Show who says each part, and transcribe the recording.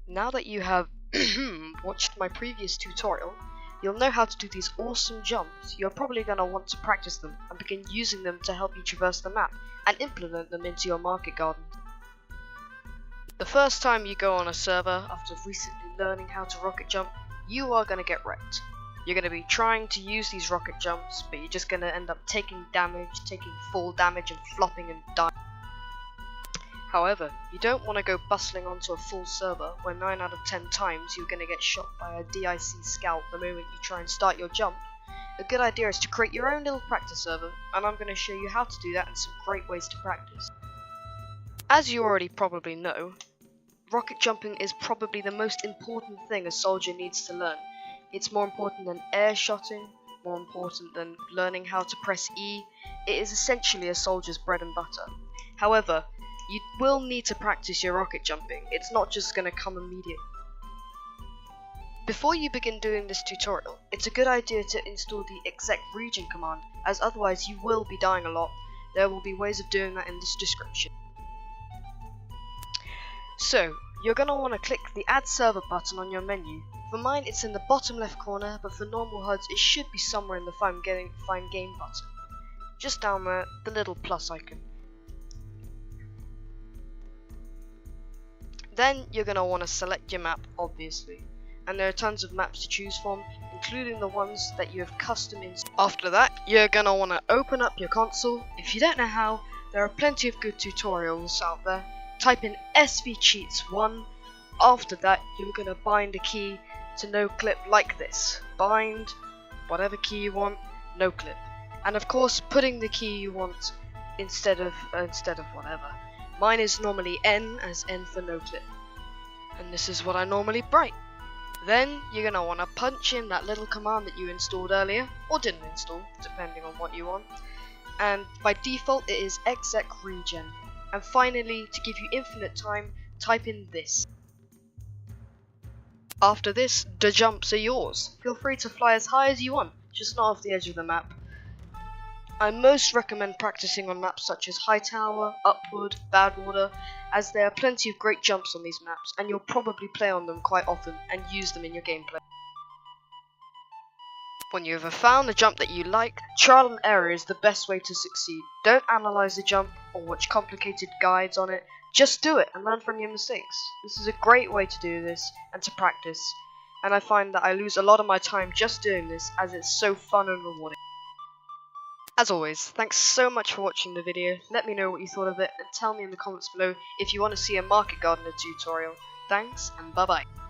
Speaker 1: Now that you have watched my previous tutorial, you'll know how to do these awesome jumps. You're probably going to want to practice them and begin using them to help you traverse the map and implement them into your market garden. The first time you go on a server after recently learning how to rocket jump, you are going to get wrecked. You're going to be trying to use these rocket jumps, but you're just going to end up taking damage, taking full damage and flopping and dying. However, you don't want to go bustling onto a full server where 9 out of 10 times you're going to get shot by a DIC scout the moment you try and start your jump. A good idea is to create your own little practice server, and I'm going to show you how to do that and some great ways to practice. As you already probably know, rocket jumping is probably the most important thing a soldier needs to learn. It's more important than air shotting, more important than learning how to press E. It is essentially a soldier's bread and butter. However, you will need to practice your rocket jumping. It's not just going to come immediately. Before you begin doing this tutorial, it's a good idea to install the exec regen command, as otherwise you will be dying a lot. There will be ways of doing that in this description. So, you're going to want to click the add server button on your menu. For mine it's in the bottom left corner, but for normal HUDs it should be somewhere in the find game button. Just down there, the little plus icon. Then you're going to want to select your map, obviously, and there are tons of maps to choose from, including the ones that you have custom installed. After that, you're going to want to open up your console. If you don't know how, there are plenty of good tutorials out there. Type in svcheats1. After that, you're going to bind a key to noclip like this. Bind whatever key you want, noclip, and of course putting the key you want instead of whatever. Mine is normally N, as N for noclip, and this is what I normally write. Then you're going to want to punch in that little command that you installed earlier, or didn't install, depending on what you want, and by default it is exec regen. And finally, to give you infinite time, type in this. After this, the jumps are yours. Feel free to fly as high as you want, just not off the edge of the map. I most recommend practicing on maps such as High Tower, Upward, Badwater, as there are plenty of great jumps on these maps, and you'll probably play on them quite often and use them in your gameplay. When you have found the jump that you like, trial and error is the best way to succeed. Don't analyze the jump or watch complicated guides on it, just do it and learn from your mistakes. This is a great way to do this and to practice, and I find that I lose a lot of my time just doing this as it's so fun and rewarding. As always, thanks so much for watching the video. Let me know what you thought of it and tell me in the comments below if you want to see a market gardener tutorial. Thanks and bye bye.